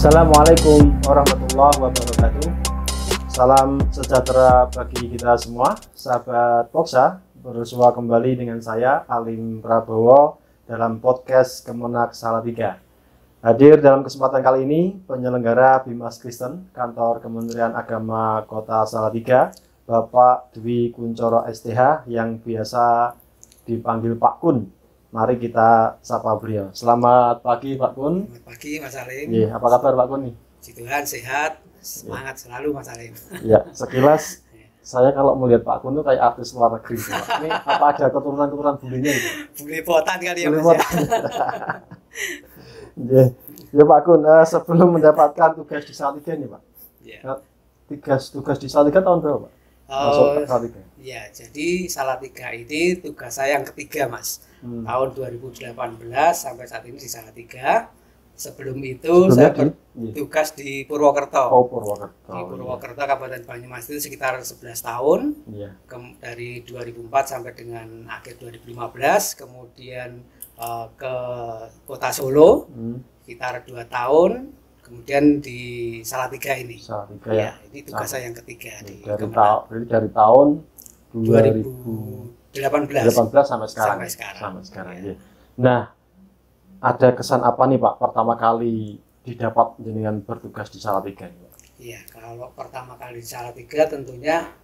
Assalamualaikum warahmatullahi wabarakatuh. Salam sejahtera bagi kita semua, sahabat Poksa. Bersua kembali dengan saya Alim Prabowo dalam podcast Kemenak Salatiga. Hadir dalam kesempatan kali ini penyelenggara Bimas Kristen Kantor Kementerian Agama Kota Salatiga, Bapak Dwi Kuncoro STH yang biasa dipanggil Pak Kun. Mari kita sapa beliau. Selamat pagi Pak Kun. Selamat pagi Mas Alim. Apa kabar Pak Kun nih? Puji Tuhan sehat, semangat selalu Mas Alim. Ya, sekilas saya kalau melihat Pak Kun tuh kayak artis luar negeri. Ini apa ada keturunan-keturunan bulenya itu? Bule potan kali ya Bule Mas potan. Ya Pak Kun, sebelum mendapatkan tugas di Salatiga nih Pak. Ya. Tugas di Salatiga tahun berapa Pak? Masuk Salatiga. Ya, jadi Salatiga ini tugas saya yang ketiga Mas. Tahun 2018 sampai saat ini di Salatiga. Sebelum itu saya bertugas di Purwokerto. Oh, Purwokerto. Di Purwokerto, Kabupaten Banyumas itu sekitar 11 tahun. Iya. Dari 2004 sampai dengan akhir 2015. Kemudian ke Kota Solo sekitar 2 tahun. Kemudian di Salatiga ini. Salatiga ya. Ini tugas saya yang ketiga di dari tahun 2018 sampai sekarang. Ya. Nah, ada kesan apa nih Pak pertama kali didapat dengan bertugas di Salatiga? Iya, kalau pertama kali di Salatiga tentunya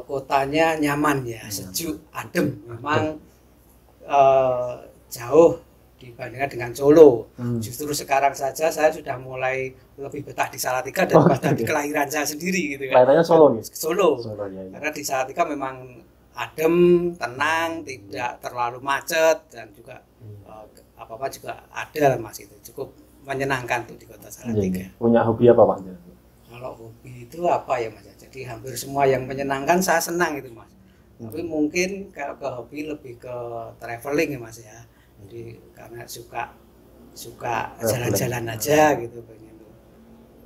kotanya nyaman ya, sejuk, adem. Memang jauh dibandingkan dengan Solo. Justru sekarang saja saya sudah mulai lebih betah di Salatiga daripada di kelahiran saya sendiri gitu kan. Kelahirannya Solo nih? Solo ya. Karena di Salatiga memang adem, tenang, tidak terlalu macet dan juga apa-apa juga ada Mas, itu cukup menyenangkan tuh di Kota Salatiga. Punya hobi apa Pak? Kalau hobi itu apa ya Mas? Jadi hampir semua yang menyenangkan saya senang itu Mas. Tapi mungkin kalau ke hobi lebih ke traveling ya Mas ya. Jadi karena suka jalan-jalan aja gitu, pengen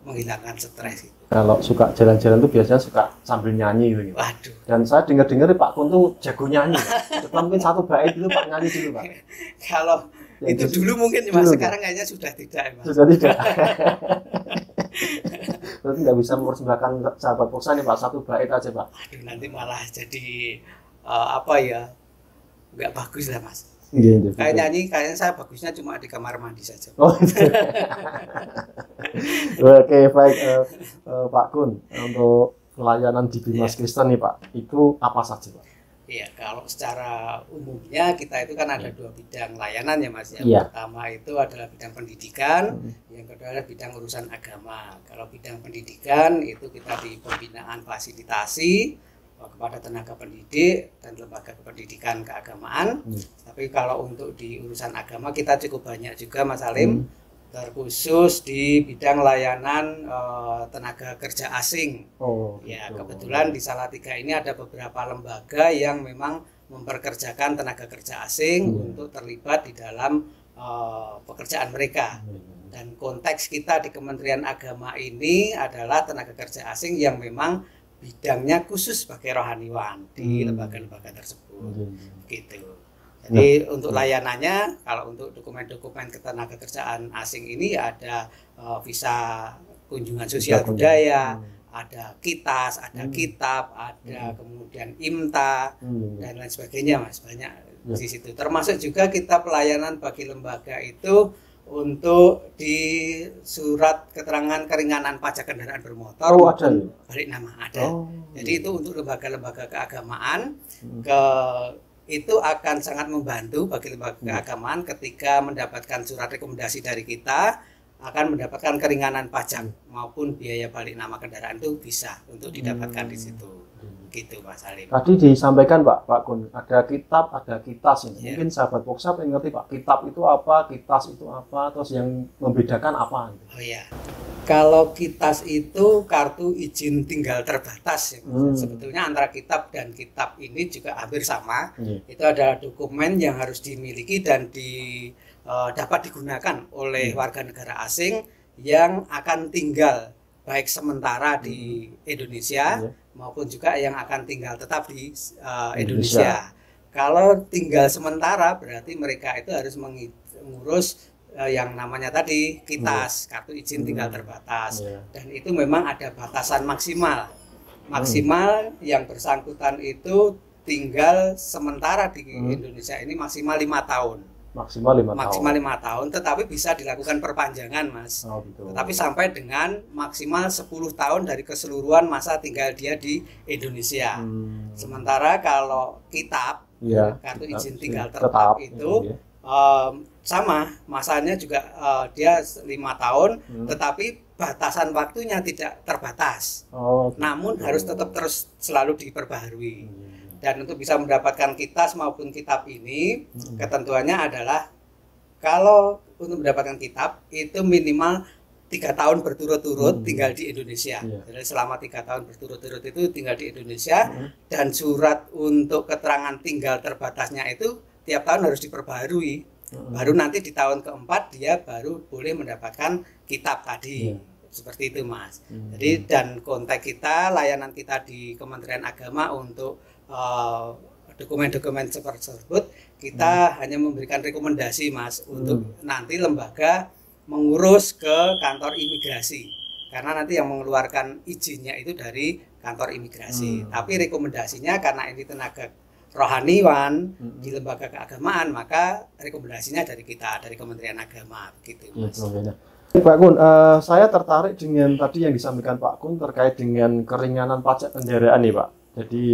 menghilangkan stres gitu. Kalau suka jalan-jalan tuh biasanya suka sambil nyanyi gitu. Waduh. Dan saya dengar Pak Kun tuh jago nyanyi. Coba mungkin satu bait dulu Pak, nyanyi dulu Pak. Kalau ya, itu dulu mungkin Mas, sekarang kayaknya sudah tidak Mas. Sudah tidak. Berarti nggak bisa mempersembahkan sahabat Poksa nih Pak, satu bait aja Pak. Aduh, nanti malah jadi apa ya, nggak bagus lah Mas. Kayak nyanyi, kayaknya saya bagusnya cuma di kamar mandi saja. Oh, oke, baik Pak Kun, untuk pelayanan di Bimas Kristen nih Pak, itu apa saja Pak? Iya, kalau secara umumnya kita itu kan ada 2 bidang layanan ya Mas. Yang pertama itu adalah bidang pendidikan, yang kedua adalah bidang urusan agama. Kalau bidang pendidikan itu kita di pembinaan fasilitasi kepada tenaga pendidik dan lembaga pendidikan keagamaan. Tapi kalau untuk di urusan agama kita cukup banyak juga Mas Alim, terkhusus di bidang layanan tenaga kerja asing. Ya, kebetulan di Salatiga ini ada beberapa lembaga yang memang memperkerjakan tenaga kerja asing untuk terlibat di dalam pekerjaan mereka. Dan konteks kita di Kementerian Agama ini adalah tenaga kerja asing yang memang bidangnya khusus sebagai rohaniwan di lembaga-lembaga tersebut. Gitu. Jadi untuk layanannya, kalau untuk dokumen-dokumen ketenaga kerjaan asing ini ada visa kunjungan sosial budaya, ada kitas, ada kitab, ada kemudian IMTA dan lain sebagainya Mas, banyak di situ. Termasuk juga kita pelayanan bagi lembaga itu untuk di surat keterangan keringanan pajak kendaraan bermotor balik nama ada. Jadi itu untuk lembaga-lembaga keagamaan itu akan sangat membantu bagi lembaga keagamaan ketika mendapatkan surat rekomendasi dari kita, akan mendapatkan keringanan pajak maupun biaya balik nama kendaraan itu bisa untuk didapatkan di situ. Gitu Mas Alim. Tadi disampaikan Pak Kun, ada kitab, ada kitas ini. Mungkin sahabat Poksa pengen ngerti Pak, kitab itu apa, kitas itu apa, terus yang membedakan apa? Oh iya. Kalau kitas itu kartu izin tinggal terbatas ya. Sebetulnya antara kitab dan kitab ini juga hampir sama. Itu adalah dokumen yang harus dimiliki dan dapat digunakan oleh warga negara asing yang akan tinggal baik sementara di Indonesia maupun juga yang akan tinggal tetap di Indonesia. Kalau tinggal sementara berarti mereka itu harus mengurus yang namanya tadi KITAS, kartu izin tinggal terbatas, dan itu memang ada batasan maksimal yang bersangkutan itu tinggal sementara di Indonesia ini maksimal 5 tahun. Maksimal 5 tahun, tetapi bisa dilakukan perpanjangan, Mas. Gitu. Tetapi sampai dengan maksimal 10 tahun dari keseluruhan masa tinggal dia di Indonesia. Sementara kalau kitab, kartu izin tinggal tetap itu sama, masanya juga dia 5 tahun, tetapi batasan waktunya tidak terbatas. Namun harus tetap terus selalu diperbaharui. Dan untuk bisa mendapatkan KITAS maupun kitab ini, ketentuannya adalah kalau untuk mendapatkan kitab itu minimal 3 tahun berturut-turut tinggal di Indonesia. Jadi selama 3 tahun berturut-turut itu tinggal di Indonesia, dan surat untuk keterangan tinggal terbatasnya itu tiap tahun harus diperbaharui. Baru nanti di tahun keempat dia baru boleh mendapatkan kitab tadi. Seperti itu, Mas. Jadi dan kontak kita, layanan kita di Kementerian Agama untuk dokumen-dokumen seperti tersebut, kita hanya memberikan rekomendasi, Mas, untuk nanti lembaga mengurus ke kantor imigrasi, karena nanti yang mengeluarkan izinnya itu dari kantor imigrasi. Tapi rekomendasinya karena ini tenaga rohaniwan di lembaga keagamaan, maka rekomendasinya dari kita, dari Kementerian Agama, begitu, Mas. Pak Kun, saya tertarik dengan tadi yang disampaikan Pak Kun terkait dengan keringanan pajak kendaraan nih, Pak. Jadi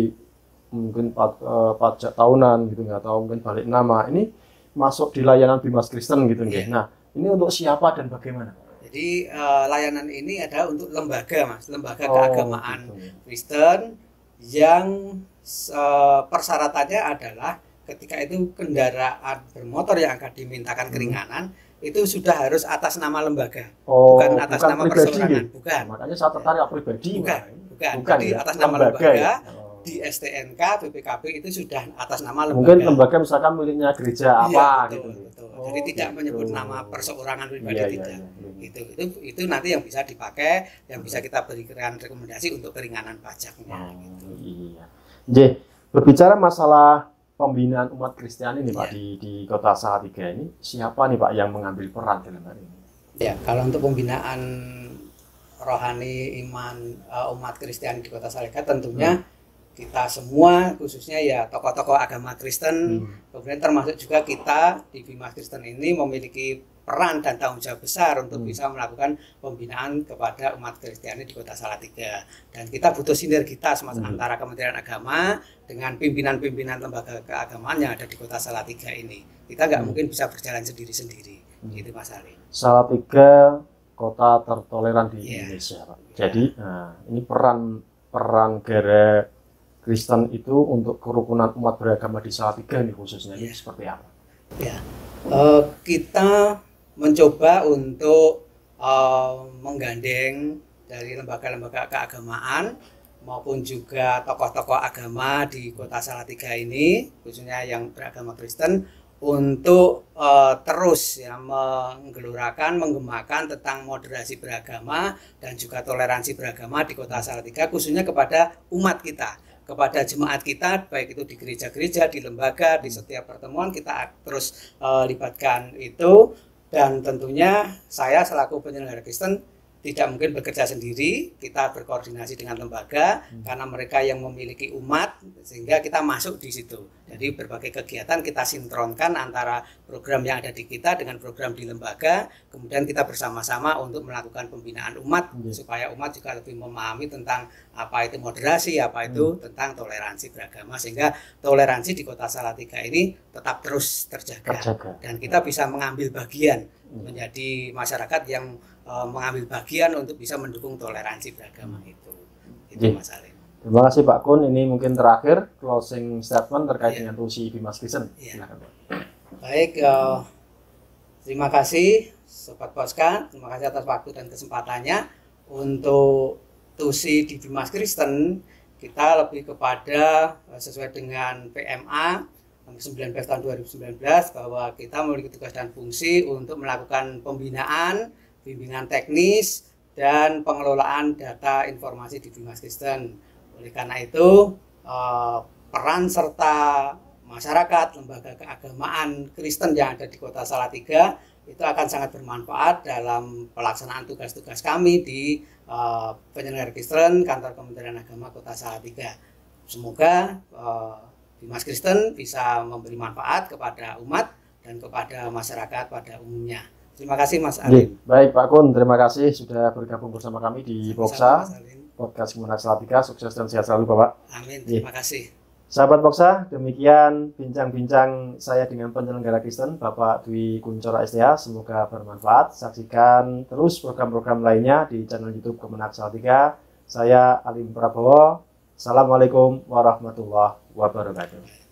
mungkin pajak tahunan gitu, nggak tahu, mungkin balik nama, ini masuk di layanan Bimas Kristen gitu nih. Nah, ini untuk siapa dan bagaimana? Jadi layanan ini adalah untuk lembaga, Mas, lembaga keagamaan Kristen yang persyaratannya adalah ketika itu kendaraan bermotor yang akan dimintakan keringanan itu sudah harus atas nama lembaga, bukan atas nama perseorangan. Bukan. Makanya saya tertarik pribadi. Bukan. Jadi atas nama lembaga. Di STNK, BPKB itu sudah atas nama lembaga. Mungkin lembaga misalkan miliknya gereja apa betul, gitu. Betul. Jadi tidak menyebut nama perseorangan pribadi, tidak. Itu nanti yang bisa dipakai, yang bisa kita berikan rekomendasi untuk keringanan pajaknya. Jadi berbicara masalah pembinaan umat Kristen ini, Pak, di Kota Salatiga ini, siapa nih, Pak, yang mengambil peran dalam hal ini? Ya, kalau untuk pembinaan rohani iman umat Kristen di Kota Salatiga tentunya kita semua, khususnya ya tokoh-tokoh agama Kristen, kemudian termasuk juga kita di Bimas Kristen ini memiliki peran dan tanggung jawab besar untuk bisa melakukan pembinaan kepada umat Kristiani di Kota Salatiga. Dan kita butuh sinergitas, Mas, antara Kementerian Agama dengan pimpinan-pimpinan lembaga keagamaan yang ada di Kota Salatiga ini. Kita nggak mungkin bisa berjalan sendiri-sendiri, gitu, Mas Ali. Salatiga kota tertoleran di Indonesia, Pak. Jadi ini peran gara Kristen itu untuk kerukunan umat beragama di Salatiga ini khususnya ini seperti apa? Kita mencoba untuk menggandeng dari lembaga-lembaga keagamaan maupun juga tokoh-tokoh agama di Kota Salatiga ini, khususnya yang beragama Kristen, untuk terus ya menggelurakan, menggemakan tentang moderasi beragama dan juga toleransi beragama di Kota Salatiga, khususnya kepada umat kita, kepada jemaat kita, baik itu di gereja-gereja, di lembaga, di setiap pertemuan kita terus libatkan itu. Dan tentunya saya selaku penyelenggara Kristen tidak mungkin bekerja sendiri, kita berkoordinasi dengan lembaga karena mereka yang memiliki umat, sehingga kita masuk di situ. Jadi berbagai kegiatan kita sinkronkan antara program yang ada di kita dengan program di lembaga, kemudian kita bersama-sama untuk melakukan pembinaan umat supaya umat juga lebih memahami tentang apa itu moderasi, apa itu tentang toleransi beragama, sehingga toleransi di Kota Salatiga ini tetap terus terjaga. Dan kita bisa mengambil bagian menjadi masyarakat yang mengambil bagian untuk bisa mendukung toleransi beragama itu Mas Alim. Terima kasih Pak Kun. Ini mungkin terakhir closing statement terkait dengan tusi Bimas Kristen. Silakan, Pak. Baik, terima kasih Sobat Poska, terima kasih atas waktu dan kesempatannya. Untuk tusi di Bimas Kristen kita lebih kepada sesuai dengan PMA 19 tahun 2019 bahwa kita memiliki tugas dan fungsi untuk melakukan pembinaan, bimbingan teknis, dan pengelolaan data informasi di Bimas Kristen. Oleh karena itu, peran serta masyarakat, lembaga keagamaan Kristen yang ada di Kota Salatiga itu akan sangat bermanfaat dalam pelaksanaan tugas-tugas kami di penyelenggara Kristen Kantor Kementerian Agama Kota Salatiga. Semoga Dimas Kristen bisa memberi manfaat kepada umat dan kepada masyarakat pada umumnya. Terima kasih Mas Alim. Baik Pak Kun, terima kasih sudah bergabung bersama kami di Poksa Podcast Kemenag Salatiga. Sukses dan sehat selalu Bapak. Amin, terima kasih. Sahabat Poksa, demikian bincang-bincang saya dengan penyelenggara Kristen Bapak Dwi Kuncoro STH. Semoga bermanfaat. Saksikan terus program-program lainnya di channel YouTube Kemenag Salatiga. Saya Alim Prabowo. Assalamualaikum warahmatullahi wabarakatuh.